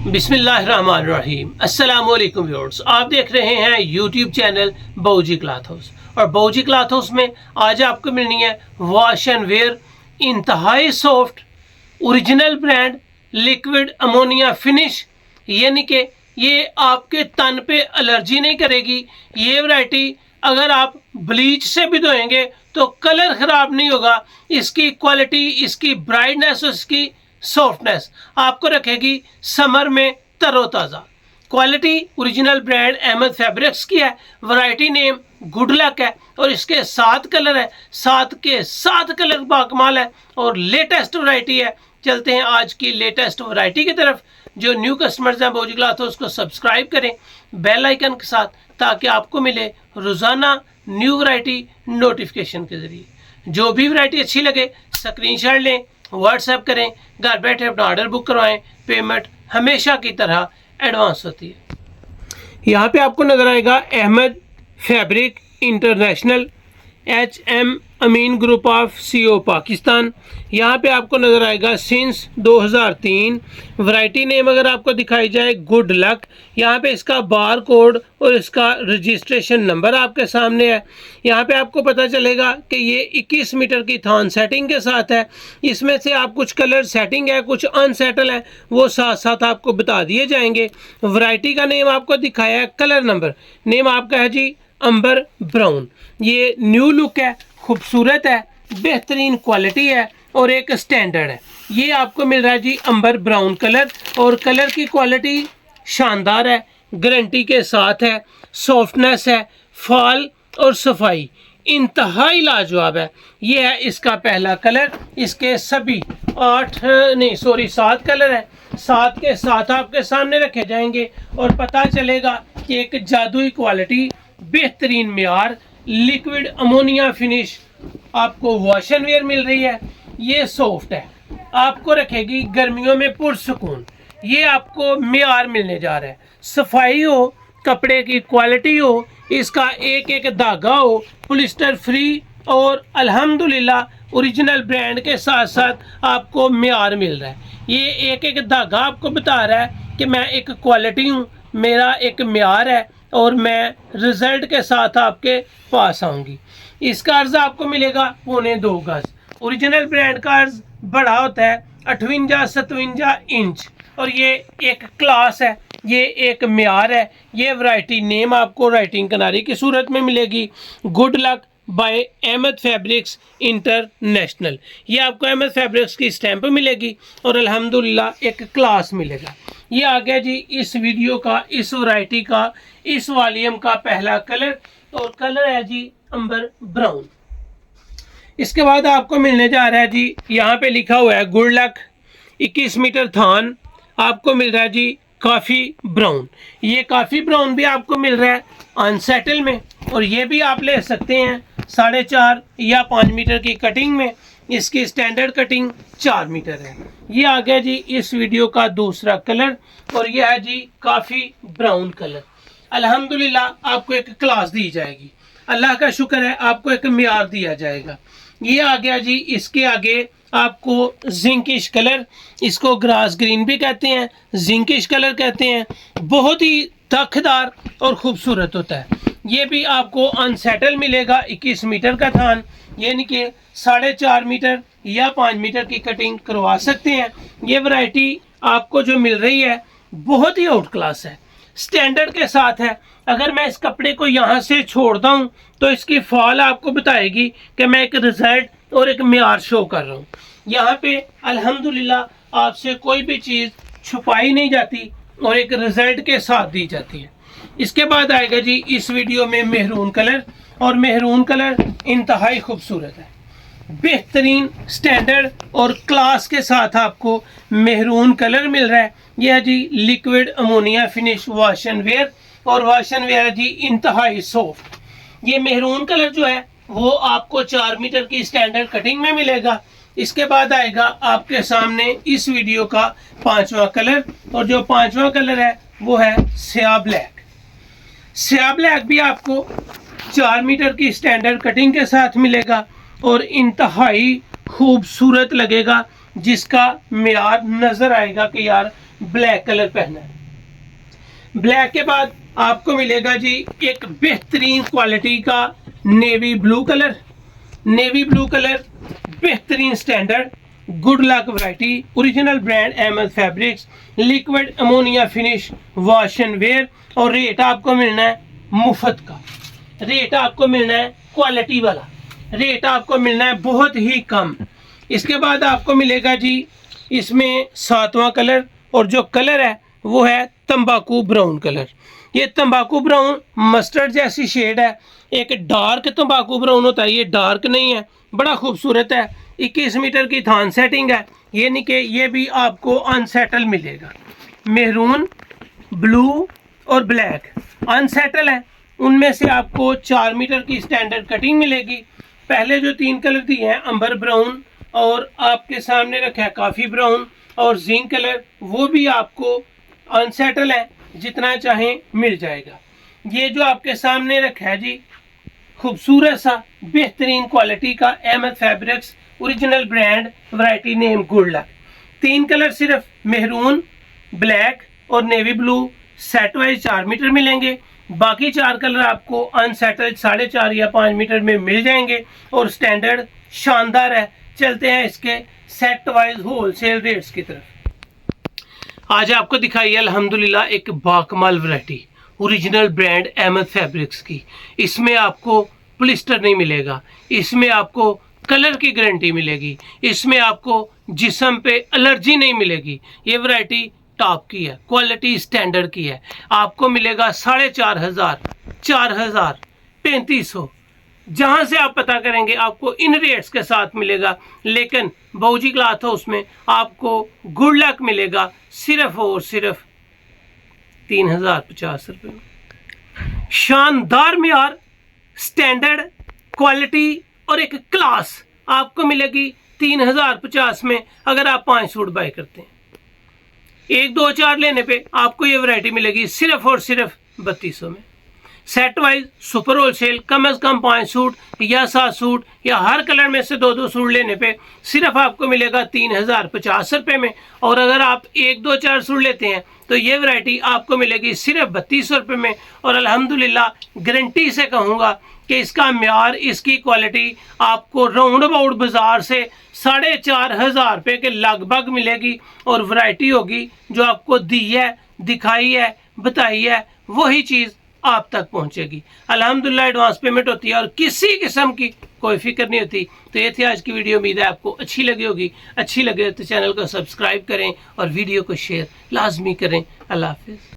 बिस्मिल्लाहिर्रहमानिर्रहीम। अस्सलाम वालेकुम व्यूअर्स, आप देख रहे हैं यूट्यूब चैनल बाऊजी क्लॉथ हाउस। और बाऊजी क्लॉथ हाउस में आज आपको मिलनी है वॉश एंड वेयर इंतहाई soft original brand liquid ammonia finish, यानी कि ये आपके तन पे एलर्जी नहीं करेगी। ये वैरायटी अगर आप ब्लीच से भी धोएंगे तो कलर ख़राब नहीं होगा। इसकी क्वालिटी, इसकी ब्राइटनेस, इसकी सॉफ्टनेस आपको रखेगी समर में तरोताज़ा। Quality original brand Ahmed fabrics की है, वैरायटी नेम गुड लक है और इसके 7 कलर है, 7 के 7 कलर बाकमाल है और लेटेस्ट वैरायटी है। चलते हैं आज की लेटेस्ट वैरायटी की तरफ। जो न्यू कस्टमर्स हैं बाऊजी क्लॉथ हाउस को सब्सक्राइब करें बेल आइकन के साथ, ताकि आपको मिले रोज़ाना न्यू वैरायटी नोटिफिकेशन के ज़रिए। जो भी वैरायटी अच्छी लगे स्क्रीनशॉट लें, व्हाट्सएप करें, घर बैठे अपना ऑर्डर बुक करवाएं। पेमेंट हमेशा की तरह एडवांस होती है। यहाँ पे आपको नज़र आएगा Ahmed fabric international, HM Amin group of CO Pakistan. यहाँ पे आपको नज़र आएगा सिंस 2003। वैरायटी नेम अगर आपको दिखाई जाए गुड लक। यहाँ पे इसका बार कोड और इसका रजिस्ट्रेशन नंबर आपके सामने है। यहाँ पे आपको पता चलेगा कि ये 21 मीटर की थान सेटिंग के साथ है। इसमें से आप कुछ कलर सेटिंग है, कुछ अनसेटल है, वो साथ साथ आपको बता दिए जाएंगे। वैरायटी का नेम आपको दिखाया है, कलर नंबर नेम आपका है जी अंबर ब्राउन। ये न्यू लुक है, खूबसूरत है, बेहतरीन क्वालिटी है और एक स्टैंडर्ड है। ये आपको मिल रहा है जी अंबर ब्राउन कलर, और कलर की क्वालिटी शानदार है, गारंटी के साथ है, सॉफ्टनेस है, फॉल और सफाई इंतहाई लाजवाब है। ये है इसका पहला कलर। इसके सभी 7 कलर है, 7 के 7 आपके सामने रखे जाएंगे और पता चलेगा कि एक जादुई क्वालिटी, बेहतरीन मियार, लिक्विड अमोनिया फिनिश आपको वॉश एंड वेयर मिल रही है। ये सॉफ्ट है, आपको रखेगी गर्मियों में पुरसुकून। ये आपको मियार मिलने जा रहा है, सफाई हो, कपड़े की क्वालिटी हो, इसका एक एक धागा हो, पॉलिस्टर फ्री और अल्हम्दुलिल्लाह ओरिजिनल ब्रांड के साथ साथ आपको मियार मिल रहा है। ये एक एक धागा आपको बता रहा है कि मैं एक क्वालिटी हूँ, मेरा एक मियार है और मैं रिजल्ट के साथ आपके पास आऊँगी। इसका अर्ज आपको मिलेगा 2.25 गज। ओरिजिनल ब्रांड का अर्ज बड़ा होता है 58-57 इंच और ये एक क्लास है, ये एक मियार है। ये वैरायटी नेम आपको राइटिंग किनारे की सूरत में मिलेगी, good luck by Ahmed fabrics international. ये आपको अहमद फैब्रिक्स की स्टैंप मिलेगी और अल्हम्दुलिल्लाह एक क्लास मिलेगा। ये आ गया जी इस वीडियो का, इस वैरायटी का, इस वॉल्यूम का पहला कलर, और कलर है जी अंबर ब्राउन। इसके बाद आपको मिलने जा रहा है जी, यहाँ पे लिखा हुआ है गुड लक 21 मीटर थान, आपको मिल रहा है जी काफ़ी ब्राउन। ये काफ़ी ब्राउन भी आपको मिल रहा है अनसेटल में, और ये भी आप ले सकते हैं 4.5 या 5 मीटर की कटिंग में। इसकी स्टैंडर्ड कटिंग 4 मीटर है। ये आ गया जी इस वीडियो का दूसरा कलर, और यह है जी काफ़ी ब्राउन कलर। अल्हम्दुलिल्लाह आपको एक क्लास दी जाएगी, अल्लाह का शुक्र है, आपको एक मियार दिया जाएगा। ये आ गया जी इसके आगे आपको जिंकिश कलर, इसको ग्रास ग्रीन भी कहते हैं, जिंकिश कलर कहते हैं, बहुत ही तखदार और ख़ूबसूरत होता है। ये भी आपको अनसेटल मिलेगा 21 मीटर का थान, यानी कि 4.5 मीटर या 5 मीटर की कटिंग करवा सकते हैं। ये वैरायटी आपको जो मिल रही है बहुत ही आउट क्लास है, स्टैंडर्ड के साथ है। अगर मैं इस कपड़े को यहाँ से छोड़ता हूँ तो इसकी फॉल आपको बताएगी कि मैं एक रिजल्ट और एक मियार शो कर रहा हूँ। यहाँ पे अल्हम्दुलिल्लाह आपसे कोई भी चीज़ छुपाई नहीं जाती और एक रिजल्ट के साथ दी जाती है। इसके बाद आएगा जी इस वीडियो में मेहरून कलर, और मेहरून कलर इंतहाई खूबसूरत है, बेहतरीन स्टैंडर्ड और क्लास के साथ आपको मेहरून कलर मिल रहा है। यह है जी liquid ammonia finish wash and wear, और वॉश एंड वेयर जी इंतहाई सॉफ्ट। ये मेहरून कलर जो है वो आपको 4 मीटर की स्टैंडर्ड कटिंग में मिलेगा। इसके बाद आएगा आपके सामने इस वीडियो का 5वां कलर, और जो 5वां कलर है वो है स्या ब्लैक। स्या ब्लैक भी आपको 4 मीटर की स्टैंडर्ड कटिंग के साथ मिलेगा और इंतहाई खूबसूरत लगेगा, जिसका मियार नज़र आएगा कि यार ब्लैक कलर पहना है। ब्लैक के बाद आपको मिलेगा जी एक बेहतरीन क्वालिटी का navy blue colour. Navy blue colour बेहतरीन standard good luck variety, original brand Ahmed fabrics, liquid ammonia finish, wash and wear. और रेट आपको मिलना है मुफ्त का, रेट आपको मिलना है क्वालिटी वाला, रेट आपको मिलना है बहुत ही कम। इसके बाद आपको मिलेगा जी इसमें 7वां कलर, और जो कलर है वो है तंबाकू ब्राउन कलर। ये तंबाकू ब्राउन मस्टर्ड जैसी शेड है, एक डार्क तंबाकू ब्राउन होता है, ये डार्क नहीं है, बड़ा खूबसूरत है। 21 मीटर की थान सेटिंग है, ये नहीं कि ये भी आपको अनसेटल मिलेगा। मेहरून, ब्लू और ब्लैक अनसेटल है, उनमें से आपको 4 मीटर की स्टैंडर्ड कटिंग मिलेगी। पहले जो 3 कलर दिए हैं अंबर ब्राउन, और आपके सामने रखा है कॉफ़ी ब्राउन और जिंक कलर, वो भी आपको अनसेटल है, जितना चाहें मिल जाएगा। ये जो आपके सामने रखा है जी खूबसूरत सा बेहतरीन क्वालिटी का Ahmed fabrics original brand variety name good luck. 3 colour सिर्फ मेहरून, ब्लैक और navy blue set wise 4 metre मिलेंगे। बाकी 4 कलर आपको अनसेटल 4.5 या 5 मीटर में मिल जाएंगे, और स्टैंडर्ड शानदार है। चलते हैं इसके सेट वाइज होलसेल रेट्स की तरफ। आज आपको दिखाई है अल्हम्दुलिल्लाह एक बाकमाल variety original brand Ahmed fabrics की। इसमें आपको प्लिस्टर नहीं मिलेगा, इसमें आपको कलर की गारंटी मिलेगी, इसमें आपको जिस्म पे एलर्जी नहीं मिलेगी। ये वैरायटी टॉप की है, क्वालिटी स्टैंडर्ड की है। आपको मिलेगा 4,500, 4,000, 3,500, जहां से आप पता करेंगे आपको इन रेट्स के साथ मिलेगा। लेकिन बाऊजी क्लॉथ हाउस में आपको गुड लक मिलेगा सिर्फ और सिर्फ 3,050 रुपये में। शानदार मियार, स्टैंडर्ड, क्वालिटी और एक क्लास आपको मिलेगी 3,050 में, अगर आप 5 सूट बाय करते हैं। 1, 2, 4 लेने पे आपको ये वैरायटी मिलेगी सिर्फ और सिर्फ 3200 में। सेट वाइज सुपर होलसेल, कम से कम 5 सूट या 7 सूट या हर कलर में से 2-2 सूट लेने पे सिर्फ आपको मिलेगा 3,050 रुपये में। और अगर आप 1, 2, 4 सूट लेते हैं तो ये वैरायटी आपको मिलेगी सिर्फ 3200 रुपये में। और अल्हम्दुलिल्लाह गारंटी से कहूँगा कि इसका म्यार, इसकी क्वालिटी आपको राउंड अबाउट बाजार से 4,500 रुपये के लगभग मिलेगी। और वैरायटी होगी जो आपको दी है, दिखाई है, बताई है, वही चीज़ आप तक पहुंचेगी। अल्हम्दुलिल्लाह एडवांस पेमेंट होती है और किसी किस्म की कोई फिक्र नहीं होती। तो ये थी आज की वीडियो, उम्मीद है आपको अच्छी लगी होगी। अच्छी लगे तो चैनल को सब्सक्राइब करें और वीडियो को शेयर लाजमी करें। अल्लाह हाफिज़।